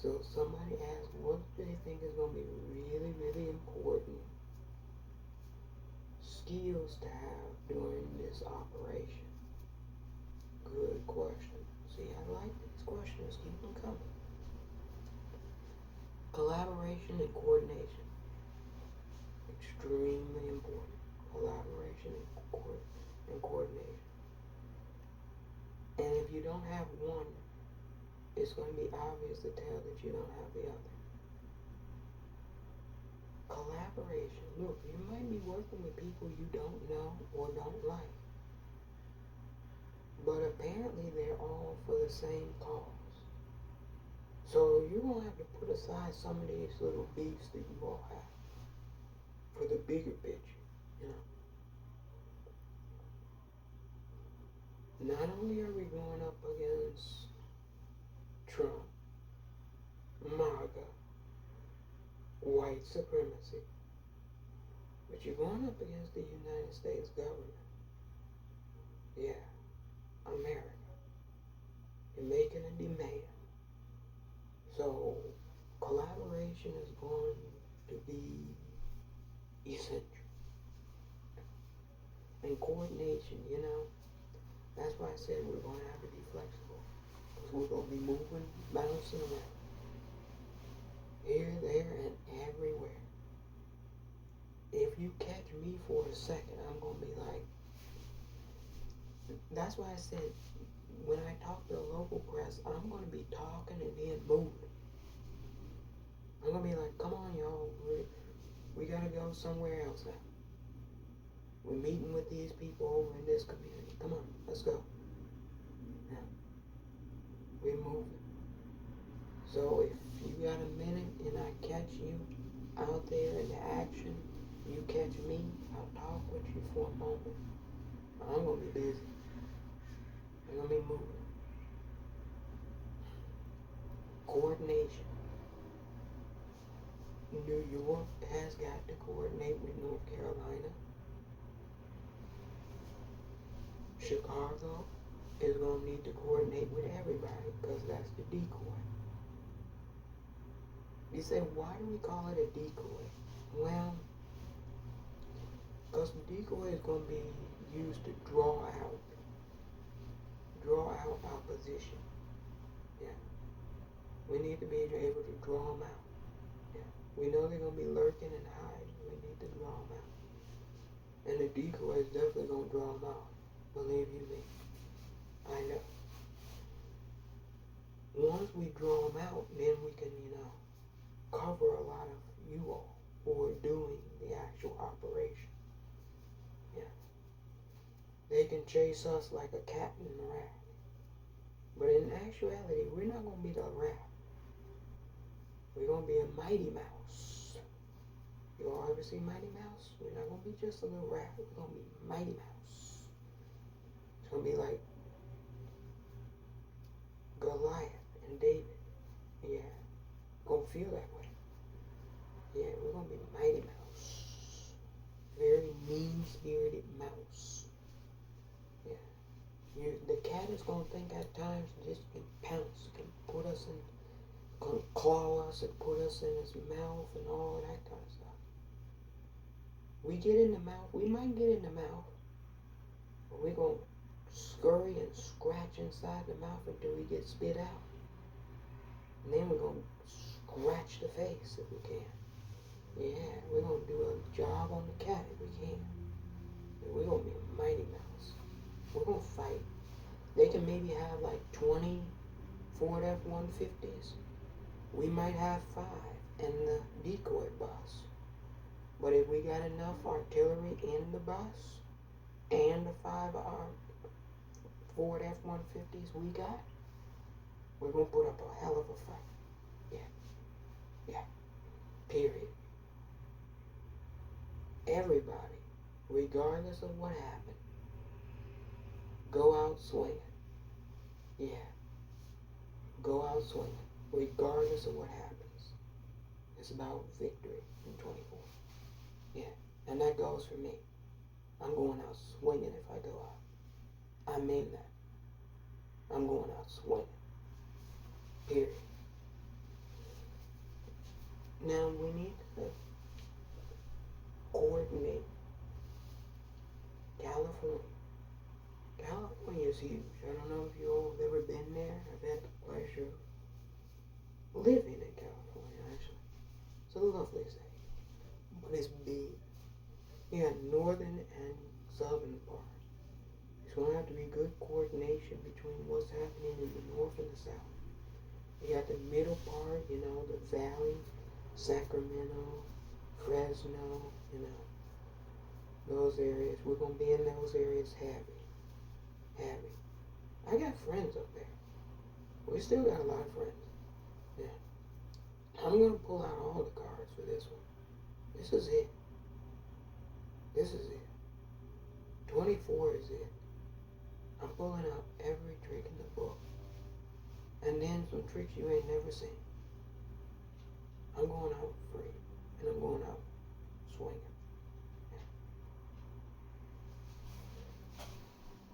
So somebody asked, what do they think is going to be really, really important skills to have during this operation? Good question. See, I like these questions. Keep them coming. Collaboration and coordination. Extremely important. Collaboration and coordination. And if you don't have one, it's going to be obvious to tell that you don't have the other. Collaboration. Look, you might be working with people you don't know or don't like. But apparently they're all for the same cause. So you're going to have to put aside some of these little beefs that you all have for the bigger picture, you know. Not only are we going up against Trump, MAGA, white supremacy, but you're going up against the United States government. Yeah, America. You're making a demand. So collaboration is going to be essential. And coordination, you know, that's why I said we're going to have to be flexible. Because we're going to be moving, bouncing around. Here, there, and everywhere. If you catch me for a second, I'm going to be like, that's why I said, when I talk to the local press, I'm going to be talking and then moving. I'm going to be like, come on, y'all, we got to go somewhere else now. We're meeting with these people over in this community. Come on, let's go. Yeah. We're moving. So if you got a minute and I catch you out there in the action, you catch me, I'll talk with you for a moment. I'm going to be busy. I'm going to be moving. Coordination. New York has got to coordinate with North Carolina. Chicago is going to need to coordinate with everybody because that's the decoy. You say, why do we call it a decoy? Well, because the decoy is going to be used to draw out opposition. Yeah. We need to be able to draw them out. Yeah. We know they're going to be lurking and hiding. We need to draw them out. And the decoy is definitely going to draw them out. Believe you me. I know. Once we draw them out, then we can, cover a lot of you all who are doing the actual operation. Yeah. They can chase us like a cat and a rat. But in actuality, we're not going to be the rat. We're going to be a Mighty Mouse. You all ever see Mighty Mouse? We're not going to be just a little rat. We're going to be Mighty Mouse. It's going to be like Goliath and David. Yeah. Gonna feel that way. Yeah, we're gonna be Mighty Mouse. Very mean-spirited mouse. Yeah. The cat is gonna think at times this can pounce, can put us in, can claw us and put us in his mouth and all of that kind of stuff. We get in the mouth, we might get in the mouth, but we're gonna scurry and scratch inside the mouth until we get spit out. And then we're gonna scratch the face if we can. Yeah, we're going to do a job on the cat if we can. And we're going to be a Mighty Mouse. We're going to fight. They can maybe have like 20 Ford F-150s. We might have 5 in the decoy bus. But if we got enough artillery in the bus and the 5 Ford F-150s we got, we're going to put up a hell of a fight. Yeah. Period. Everybody, regardless of what happened, go out swinging. Yeah. Go out swinging, regardless of what happens. It's about victory in 24. Yeah. And that goes for me. I'm going out swinging if I go out. I mean that. I'm going out swinging. Period. Now we need to coordinate. California. California is huge. I don't know if you all have ever been there. I've had the pleasure of living in California, actually. It's a lovely state, but it's big. You got northern and southern parts. There's going to have to be good coordination between what's happening in the north and the south. You got the middle part, the valley, Sacramento, Fresno, those areas. We're going to be in those areas heavy. I got friends up there. We still got a lot of friends. Yeah. I'm going to pull out all the cards for this one. This is it. 24 is it. I'm pulling out every trick in the book. And then some tricks you ain't never seen. I'm going out free. And I'm going out swinging.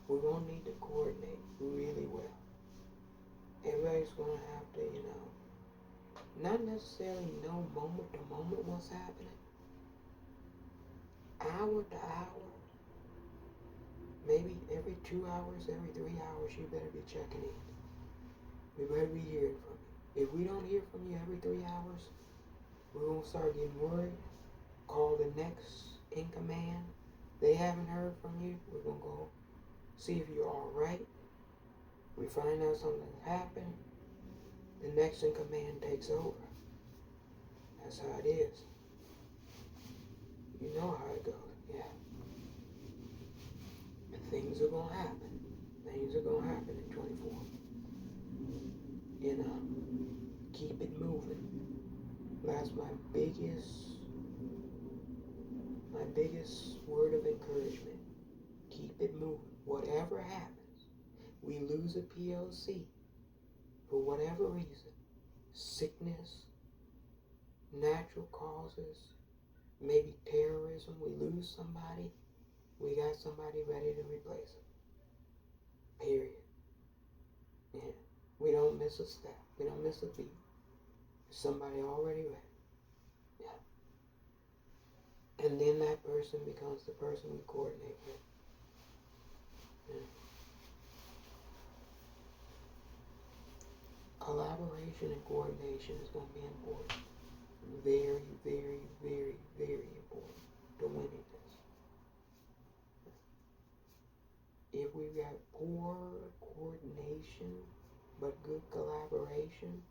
We're going to need to coordinate really well. Everybody's going to have to, not necessarily know moment to moment what's happening. Hour to hour. Maybe every 2 hours, every 3 hours, you better be checking in. We better be hearing from you. If we don't hear from you every 3 hours, we're going to start getting worried. Call the next in command. They haven't heard from you. We're going to go see if you're all right. We find out something's happened. The next in command takes over. That's how it is. You know how it goes, yeah. And things are going to happen. Things are going to happen in 24. Keep it moving. That's my biggest word of encouragement. Keep it moving. Whatever happens, we lose a POC for whatever reason, sickness, natural causes, maybe terrorism, we lose somebody, we got somebody ready to replace them. Period. Yeah. We don't miss a step. We don't miss a beat. Somebody already ready. Yeah. And then that person becomes the person we coordinate with. Yeah. Collaboration and coordination is going to be important. Very, very, very, very important to winning this. If we've got poor coordination but good collaboration,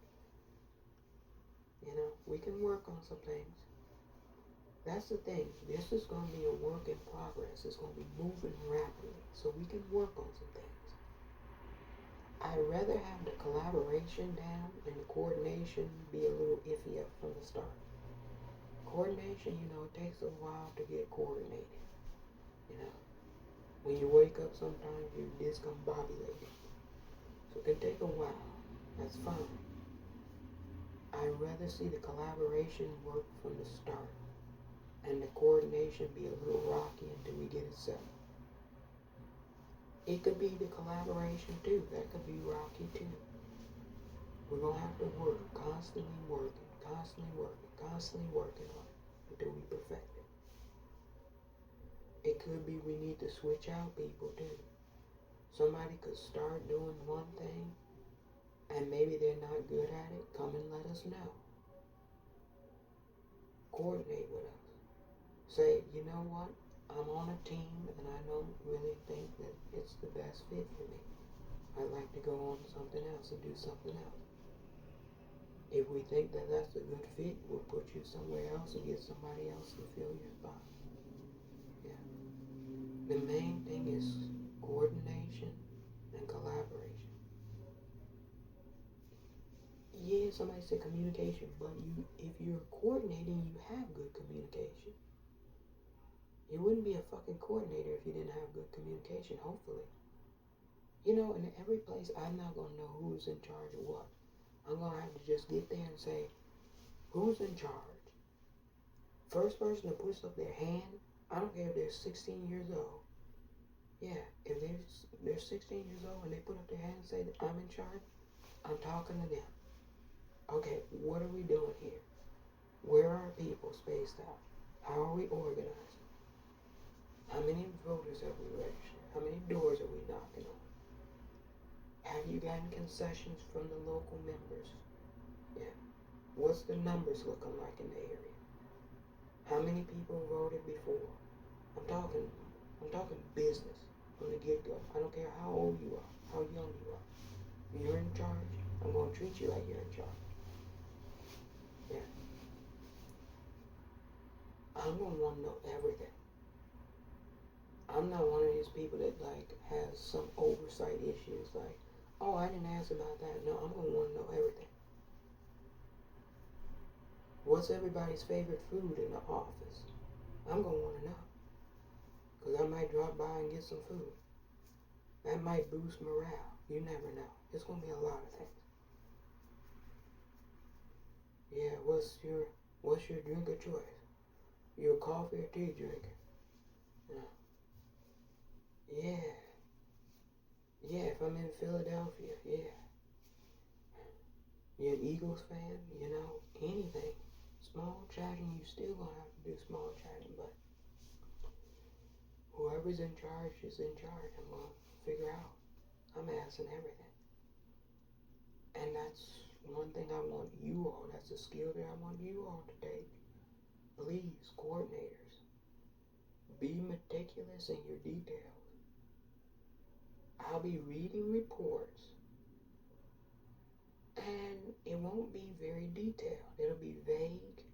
we can work on some things. That's the thing. This is going to be a work in progress. It's going to be moving rapidly, so we can work on some things. I'd rather have the collaboration down and the coordination be a little iffy up from the start. Coordination, it takes a while to get coordinated. When you wake up, sometimes you're discombobulated. So it can take a while. That's fine. I'd rather see the collaboration work from the start and the coordination be a little rocky until we get it set. It could be the collaboration too. That could be rocky too. We're going to have to work, constantly working on it until we perfect it. It could be we need to switch out people too. Somebody could start doing one thing and maybe they're not good at it. Come and let us know. Coordinate with us. Say, you know what? I'm on a team and I don't really think that it's the best fit for me. I'd like to go on to something else and do something else. If we think that that's a good fit, we'll put you somewhere else and get somebody else to fill your spot. Yeah. The main thing is coordination and collaboration. Yeah, somebody said communication, but if you're coordinating, you have good communication. You wouldn't be a fucking coordinator if you didn't have good communication, hopefully. In every place, I'm not going to know who's in charge of what. I'm going to have to just get there and say, who's in charge? First person that puts up their hand, I don't care if they're 16 years old. Yeah, if they're 16 years old and they put up their hand and say that I'm in charge, I'm talking to them. Okay, what are we doing here? Where are people spaced out? How are we organized? How many voters have we registered? How many doors are we knocking on? Have you gotten concessions from the local members? Yeah. What's the numbers looking like in the area? How many people voted before? I'm talking I'm talking business from the get-go. I don't care how old you are, how young you are. You're in charge. I'm going to treat you like you're in charge. Yeah. I'm going to want to know everything. I'm not one of these people that like has some oversight issues like, oh, I didn't ask about that. No, I'm going to want to know everything. What's everybody's favorite food in the office? I'm going to want to know. Because I might drop by and get some food. That might boost morale. You never know. It's going to be a lot of things. Yeah, what's your drink of choice? You a coffee or tea drinker? Yeah. Yeah, if I'm in Philadelphia, yeah. You're an Eagles fan, you know, anything. Small chatting, you still gonna have to do small chatting, but whoever's in charge is in charge. I'm gonna figure out. I'm asking everything. And that's one thing I want you all, that's a skill that I want you all to take. Please, coordinators, be meticulous in your details. I'll be reading reports and it won't be very detailed. It'll be vague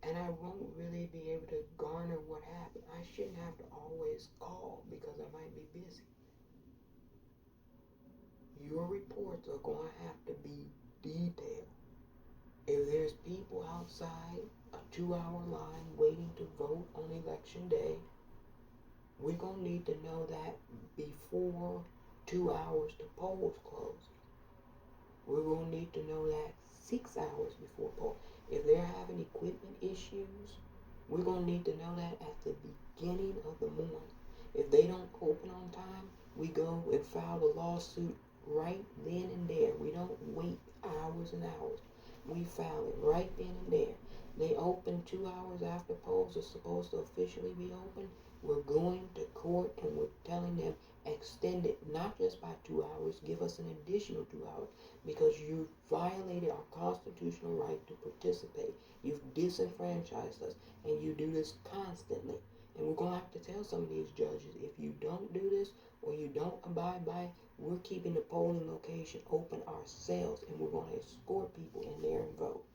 and I won't really be able to garner what happened. I shouldn't have to always call because I might be busy. Your reports are going to have to be detailed. If there's people outside a 2-hour line waiting to vote on election day, we're going to need to know that before 2 hours to polls close. We're going to need to know that 6 hours before polls. If they're having equipment issues, we're going to need to know that at the beginning of the morning. If they don't open on time, we go and file the lawsuit right then and there. We don't wait hours and hours. We file it right then and there. They open 2 hours after polls are supposed to officially be open. We're going to court and we're telling them extend it not just by 2 hours, give us an additional 2 hours because you violated our constitutional right to participate. You've disenfranchised us and you do this constantly. And we're going to have to tell some of these judges, if you don't do this or you don't abide by it, we're keeping the polling location open ourselves and we're going to escort people in there and vote.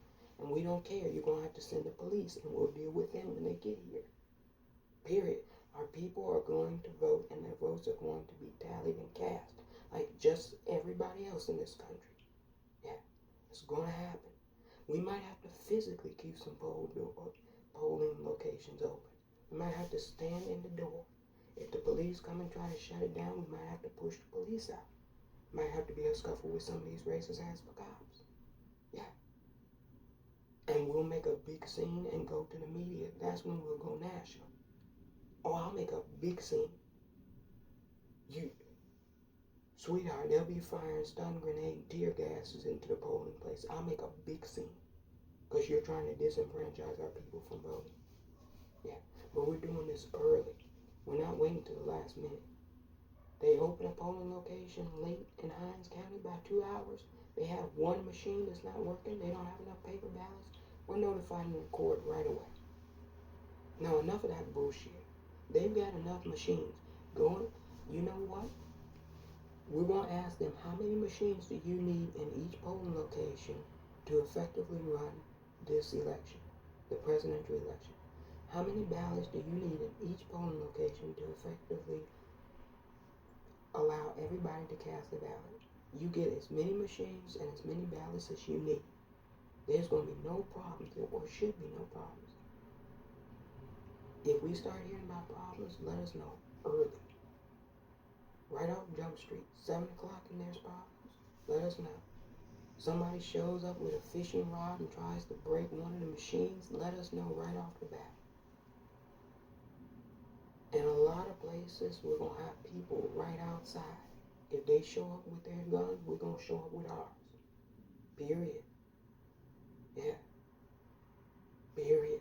And we don't care. You're going to have to send the police and we'll deal with them when they get here. Period. Our people are going to vote and their votes are going to be tallied and cast like just everybody else in this country. Yeah, it's going to happen. We might have to physically keep some polling locations open. We might have to stand in the door. If the police come and try to shut it down, we might have to push the police out. Might have to be a scuffle with some of these racist ass cops. Yeah. And we'll make a big scene and go to the media. That's when we'll go national. Oh, I'll make a big scene. Sweetheart, they'll be firing stun grenade tear gases into the polling place. I'll make a big scene. Because you're trying to disenfranchise our people from voting. Yeah. But we're doing this early. We're not waiting to the last minute. They open a polling location late in Hinds County by 2 hours. They have one machine that's not working. They don't have enough paper ballots. We're notifying the court right away. Now, enough of that bullshit. They've got enough machines. You know what? We're going to ask them, how many machines do you need in each polling location to effectively run this election, the presidential election? How many ballots do you need in each polling location to effectively allow everybody to cast a ballot? You get as many machines and as many ballots as you need. There's going to be no problems, or should be no problems. If we start hearing about problems, let us know early. Right off Jump Street, 7 o'clock and there's problems, let us know. Somebody shows up with a fishing rod and tries to break one of the machines, let us know right off the bat. In a lot of places, we're going to have people right outside. If they show up with their guns, we're going to show up with ours. Period. Yeah. Period.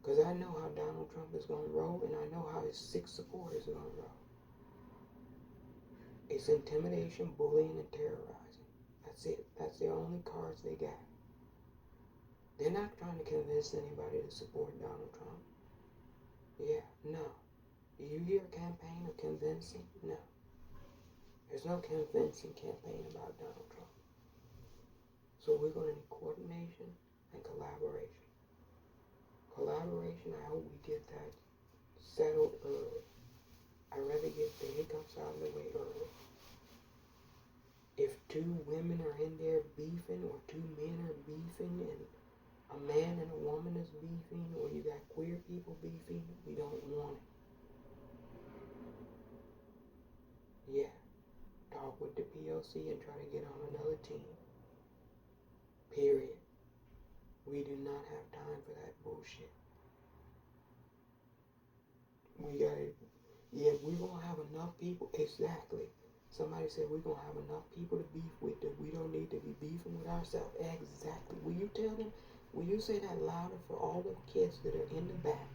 Because I know how Donald Trump is going to roll, and I know how his 6 supporters are going to roll. It's intimidation, bullying, and terrorizing. That's it. That's the only cards they got. They're not trying to convince anybody to support Donald Trump. Yeah, no. Do you hear a campaign of convincing? No. There's no convincing campaign about Donald Trump. So we're going to need coordination and collaboration. Collaboration, I hope we get that settled early. I'd rather get the hiccups out of the way early. If 2 women are in there beefing, or 2 men are beefing, and a man and a woman is beefing, or you got queer people beefing, we don't want it. Yeah. Talk with the POC and try to get on another team. Period. We do not have time for that bullshit. We gotta, yeah, we're gonna have enough people, exactly. Somebody said we're gonna have enough people to beef with that we don't need to be beefing with ourselves. Exactly. Will you tell them, will you say that louder for all the kids that are in the back?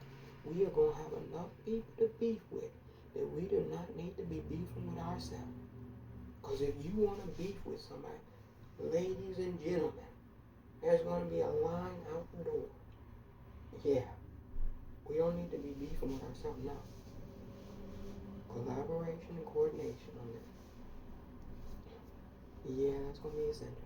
We are gonna have enough people to beef with that we do not need to be beefing with ourselves. Because if you want to beef with somebody, ladies and gentlemen, there's going to be a line out the door. Yeah. We don't need to be beefing with ourselves now. Collaboration and coordination on that. Yeah, that's going to be essential.